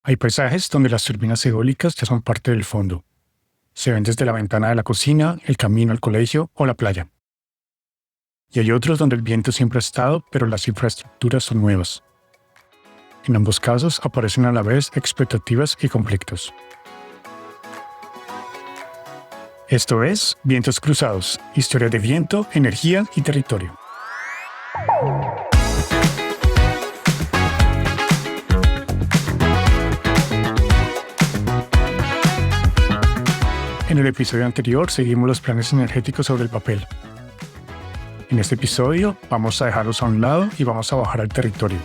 Hay paisajes donde las turbinas eólicas ya son parte del fondo. Se ven desde la ventana de la cocina, el camino al colegio o la playa. Y hay otros donde el viento siempre ha estado, pero las infraestructuras son nuevas. En ambos casos aparecen a la vez expectativas y conflictos. Esto es Vientos Cruzados, historia de viento, energía y territorio. En el episodio anterior seguimos los planes energéticos sobre el papel. En este episodio vamos a dejarlos a un lado y vamos a bajar al territorio,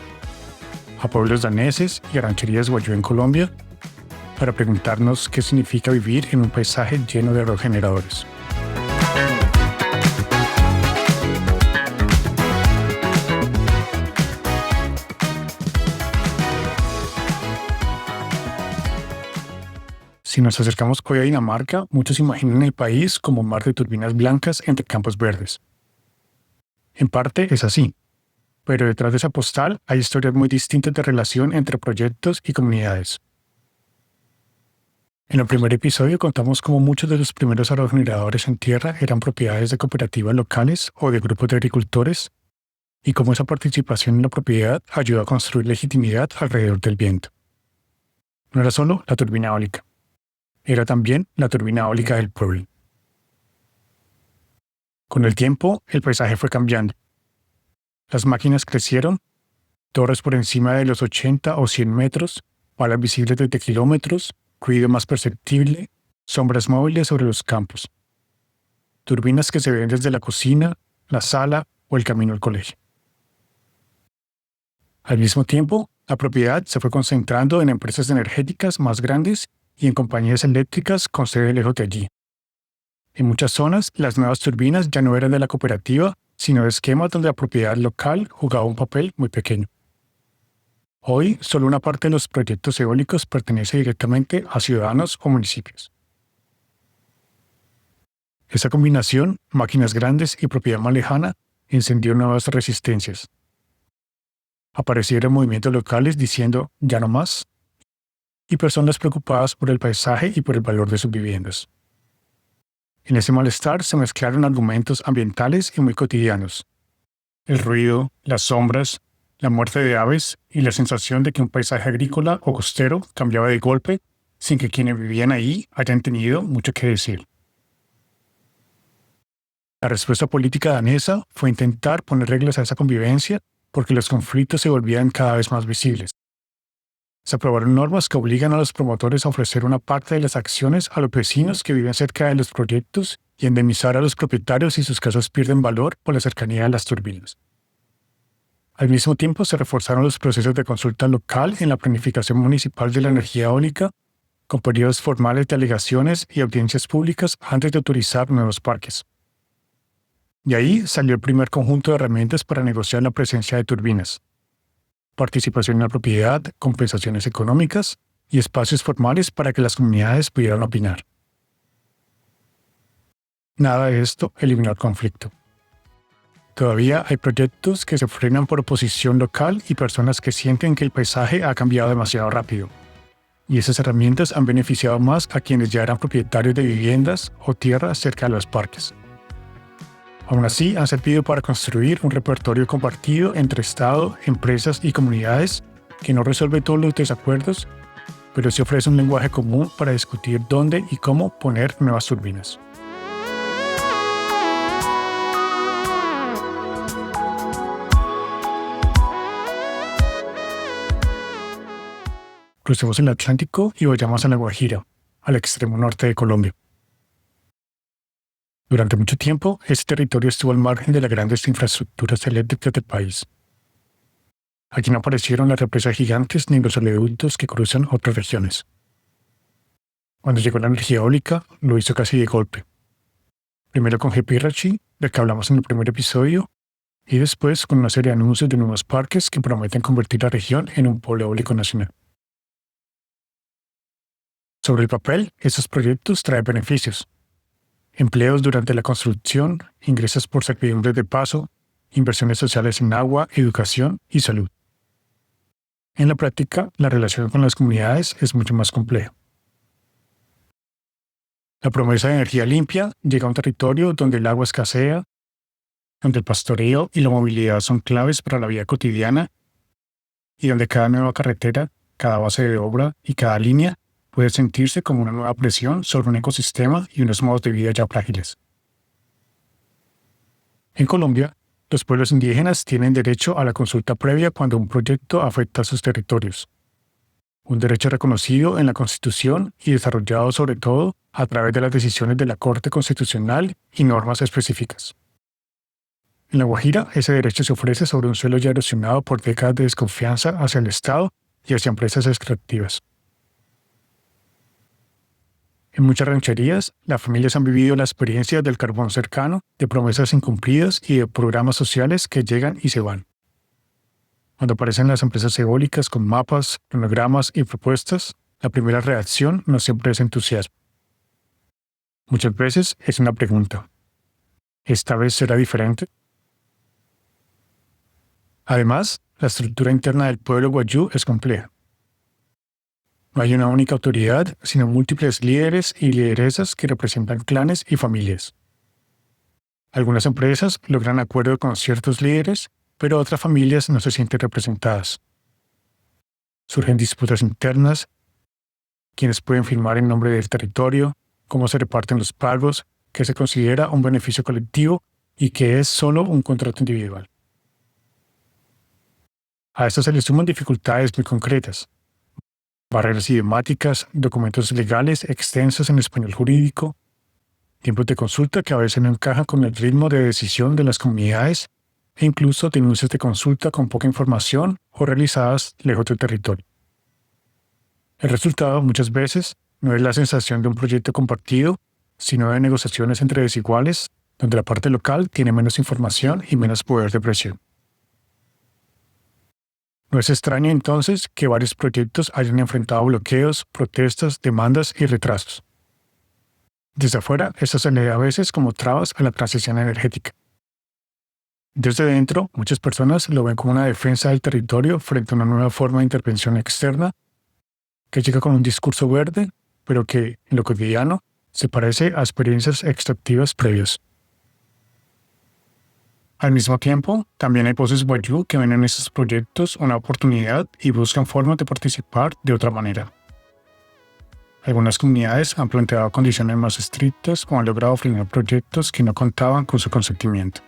a pueblos daneses y a rancherías Wayuu en Colombia, para preguntarnos qué significa vivir en un paisaje lleno de aerogeneradores. Si nos acercamos hoy a Dinamarca, muchos imaginan el país como un mar de turbinas blancas entre campos verdes. En parte es así, pero detrás de esa postal hay historias muy distintas de relación entre proyectos y comunidades. En el primer episodio contamos cómo muchos de los primeros aerogeneradores en tierra eran propiedades de cooperativas locales o de grupos de agricultores, y cómo esa participación en la propiedad ayudó a construir legitimidad alrededor del viento. No era solo la turbina eólica, era también la turbina eólica del pueblo. Con el tiempo, el paisaje fue cambiando. Las máquinas crecieron, torres por encima de los 80 o 100 metros, palas visibles desde kilómetros, ruido más perceptible, sombras móviles sobre los campos. Turbinas que se ven desde la cocina, la sala o el camino al colegio. Al mismo tiempo, la propiedad se fue concentrando en empresas energéticas más grandes y en compañías eléctricas con sede lejos de allí. En muchas zonas, las nuevas turbinas ya no eran de la cooperativa, sino de esquemas donde la propiedad local jugaba un papel muy pequeño. Hoy, solo una parte de los proyectos eólicos pertenece directamente a ciudadanos o municipios. Esa combinación, máquinas grandes y propiedad más lejana, encendió nuevas resistencias. Aparecieron movimientos locales diciendo «ya no más», y personas preocupadas por el paisaje y por el valor de sus viviendas. En ese malestar se mezclaron argumentos ambientales y muy cotidianos. El ruido, las sombras, la muerte de aves y la sensación de que un paisaje agrícola o costero cambiaba de golpe sin que quienes vivían ahí hayan tenido mucho que decir. La respuesta política danesa fue intentar poner reglas a esa convivencia porque los conflictos se volvían cada vez más visibles. Se aprobaron normas que obligan a los promotores a ofrecer una parte de las acciones a los vecinos que viven cerca de los proyectos y indemnizar a los propietarios si sus casas pierden valor por la cercanía de las turbinas. Al mismo tiempo, se reforzaron los procesos de consulta local en la planificación municipal de la energía eólica, con periodos formales de alegaciones y audiencias públicas antes de autorizar nuevos parques. De ahí salió el primer conjunto de herramientas para negociar la presencia de turbinas: participación en la propiedad, compensaciones económicas y espacios formales para que las comunidades pudieran opinar. Nada de esto eliminó el conflicto. Todavía hay proyectos que se frenan por oposición local y personas que sienten que el paisaje ha cambiado demasiado rápido. Y esas herramientas han beneficiado más a quienes ya eran propietarios de viviendas o tierras cerca de los parques. Aún así, han servido para construir un repertorio compartido entre Estado, empresas y comunidades que no resuelve todos los desacuerdos, pero sí ofrece un lenguaje común para discutir dónde y cómo poner nuevas turbinas. Crucemos el Atlántico y vayamos a La Guajira, al extremo norte de Colombia. Durante mucho tiempo, este territorio estuvo al margen de las grandes infraestructuras eléctricas del país. Aquí no aparecieron las represas gigantes ni los oleoductos que cruzan otras regiones. Cuando llegó la energía eólica, lo hizo casi de golpe. Primero con Gepirrachi, del que hablamos en el primer episodio, y después con una serie de anuncios de nuevos parques que prometen convertir la región en un polo eólico nacional. Sobre el papel, estos proyectos traen beneficios: empleos durante la construcción, ingresos por servidumbres de paso, inversiones sociales en agua, educación y salud. En la práctica, la relación con las comunidades es mucho más compleja. La promesa de energía limpia llega a un territorio donde el agua escasea, donde el pastoreo y la movilidad son claves para la vida cotidiana y donde cada nueva carretera, cada base de obra y cada línea puede sentirse como una nueva presión sobre un ecosistema y unos modos de vida ya frágiles. En Colombia, los pueblos indígenas tienen derecho a la consulta previa cuando un proyecto afecta a sus territorios. Un derecho reconocido en la Constitución y desarrollado sobre todo a través de las decisiones de la Corte Constitucional y normas específicas. En La Guajira, ese derecho se ofrece sobre un suelo ya erosionado por décadas de desconfianza hacia el Estado y hacia empresas extractivas. En muchas rancherías, las familias han vivido la experiencia del carbón cercano, de promesas incumplidas y de programas sociales que llegan y se van. Cuando aparecen las empresas eólicas con mapas, cronogramas y propuestas, la primera reacción no siempre es entusiasmo. Muchas veces es una pregunta. ¿Esta vez será diferente? Además, la estructura interna del pueblo guayú es compleja. No hay una única autoridad, sino múltiples líderes y lideresas que representan clanes y familias. Algunas empresas logran acuerdo con ciertos líderes, pero otras familias no se sienten representadas. Surgen disputas internas, quiénes pueden firmar en nombre del territorio, cómo se reparten los pagos, qué se considera un beneficio colectivo y qué es solo un contrato individual. A esto se le suman dificultades muy concretas. Barreras idiomáticas, documentos legales extensos en español jurídico, tiempos de consulta que a veces no encajan con el ritmo de decisión de las comunidades e incluso denuncias de consulta con poca información o realizadas lejos del territorio. El resultado muchas veces no es la sensación de un proyecto compartido, sino de negociaciones entre desiguales, donde la parte local tiene menos información y menos poder de presión. No es extraño entonces que varios proyectos hayan enfrentado bloqueos, protestas, demandas y retrasos. Desde afuera, esto se lee a veces como trabas a la transición energética. Desde dentro, muchas personas lo ven como una defensa del territorio frente a una nueva forma de intervención externa que llega con un discurso verde, pero que, en lo cotidiano, se parece a experiencias extractivas previas. Al mismo tiempo, también hay voces guayú que ven en estos proyectos una oportunidad y buscan formas de participar de otra manera. Algunas comunidades han planteado condiciones más estrictas o han logrado frenar proyectos que no contaban con su consentimiento.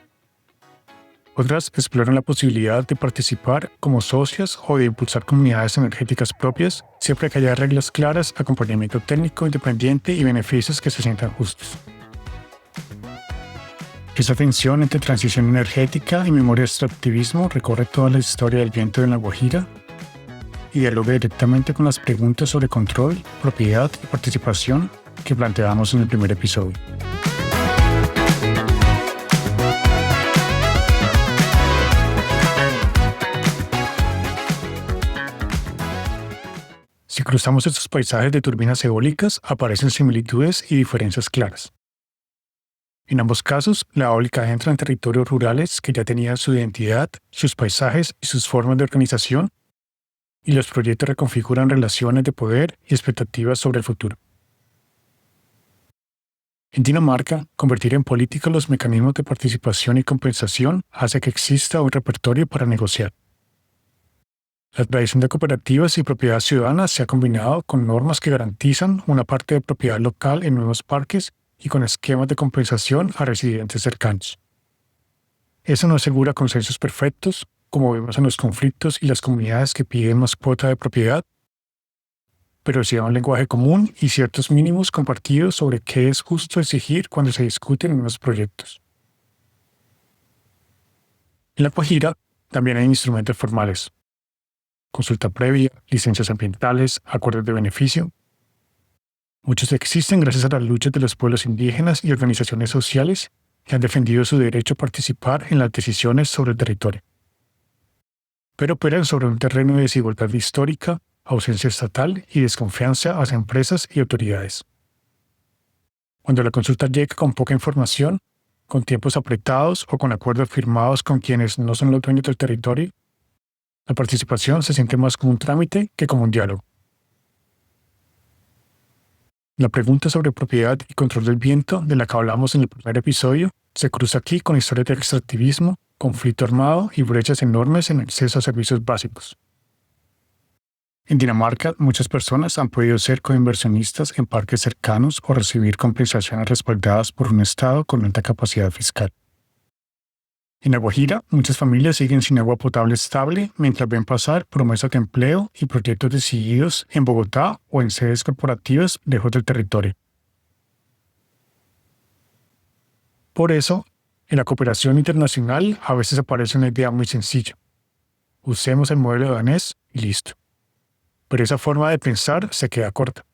Otras exploran la posibilidad de participar como socias o de impulsar comunidades energéticas propias, siempre que haya reglas claras, acompañamiento técnico independiente y beneficios que se sientan justos. Esa tensión entre transición energética y memoria extractivismo recorre toda la historia del viento en La Guajira y dialoga directamente con las preguntas sobre control, propiedad y participación que planteamos en el primer episodio. Si cruzamos estos paisajes de turbinas eólicas, aparecen similitudes y diferencias claras. En ambos casos, la eólica entra en territorios rurales que ya tenían su identidad, sus paisajes y sus formas de organización, y los proyectos reconfiguran relaciones de poder y expectativas sobre el futuro. En Dinamarca, convertir en política los mecanismos de participación y compensación hace que exista un repertorio para negociar. La tradición de cooperativas y propiedad ciudadana se ha combinado con normas que garantizan una parte de propiedad local en nuevos parques y con esquemas de compensación a residentes cercanos. Eso no asegura consensos perfectos, como vemos en los conflictos y las comunidades que piden más cuota de propiedad, pero sí da un lenguaje común y ciertos mínimos compartidos sobre qué es justo exigir cuando se discuten nuevos proyectos. En La Guajira también hay instrumentos formales: consulta previa, licencias ambientales, acuerdos de beneficio. Muchos existen gracias a las luchas de los pueblos indígenas y organizaciones sociales que han defendido su derecho a participar en las decisiones sobre el territorio. Pero operan sobre un terreno de desigualdad histórica, ausencia estatal y desconfianza hacia empresas y autoridades. Cuando la consulta llega con poca información, con tiempos apretados o con acuerdos firmados con quienes no son los dueños del territorio, La participación se siente más como un trámite que como un diálogo. La pregunta sobre propiedad y control del viento, de la que hablamos en el primer episodio, se cruza aquí con historias de extractivismo, conflicto armado y brechas enormes en el acceso a servicios básicos. En Dinamarca, muchas personas han podido ser coinversionistas en parques cercanos o recibir compensaciones respaldadas por un Estado con alta capacidad fiscal. En La Guajira, muchas familias siguen sin agua potable estable mientras ven pasar promesas de empleo y proyectos decididos en Bogotá o en sedes corporativas lejos del territorio. Por eso, en la cooperación internacional a veces aparece una idea muy sencilla. Usemos el modelo danés y listo. Pero esa forma de pensar se queda corta.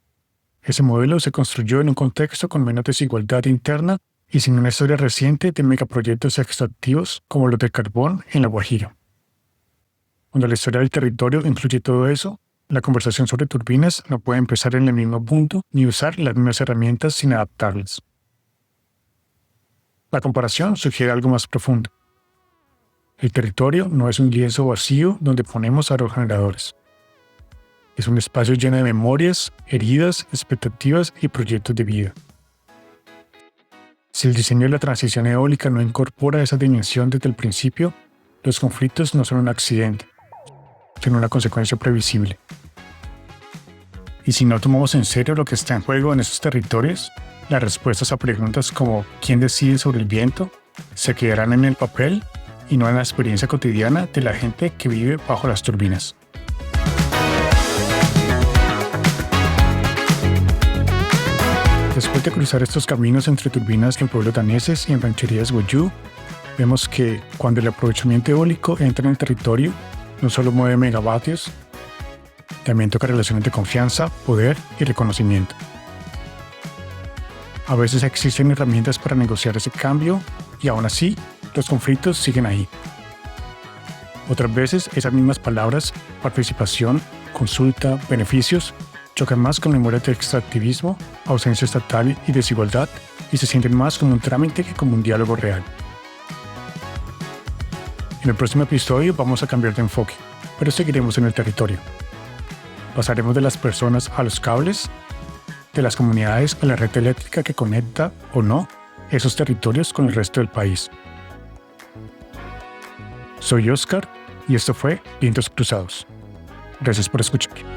Ese modelo se construyó en un contexto con menos desigualdad interna y sin una historia reciente de megaproyectos extractivos como los del carbón en La Guajira. Cuando la historia del territorio incluye todo eso, la conversación sobre turbinas no puede empezar en el mismo punto ni usar las mismas herramientas sin adaptarlas. La comparación sugiere algo más profundo. El territorio no es un lienzo vacío donde ponemos aerogeneradores. Es un espacio lleno de memorias, heridas, expectativas y proyectos de vida. Si el diseño de la transición eólica no incorpora esa dimensión desde el principio, los conflictos no son un accidente, sino una consecuencia previsible. Y si no tomamos en serio lo que está en juego en esos territorios, las respuestas a preguntas como ¿quién decide sobre el viento? Se quedarán en el papel y no en la experiencia cotidiana de la gente que vive bajo las turbinas. Después de cruzar estos caminos entre turbinas en pueblos daneses y en rancherías Wayuu, vemos que cuando el aprovechamiento eólico entra en el territorio, no solo mueve megavatios, también toca relaciones de confianza, poder y reconocimiento. A veces existen herramientas para negociar ese cambio y aún así, los conflictos siguen ahí. Otras veces, esas mismas palabras, participación, consulta, beneficios, chocan más con memorias de extractivismo, ausencia estatal y desigualdad y se sienten más como un trámite que como un diálogo real. En el próximo episodio vamos a cambiar de enfoque, pero seguiremos en el territorio. Pasaremos de las personas a los cables, de las comunidades a la red eléctrica que conecta o no esos territorios con el resto del país. Soy Oscar y esto fue Vientos Cruzados. Gracias por escuchar.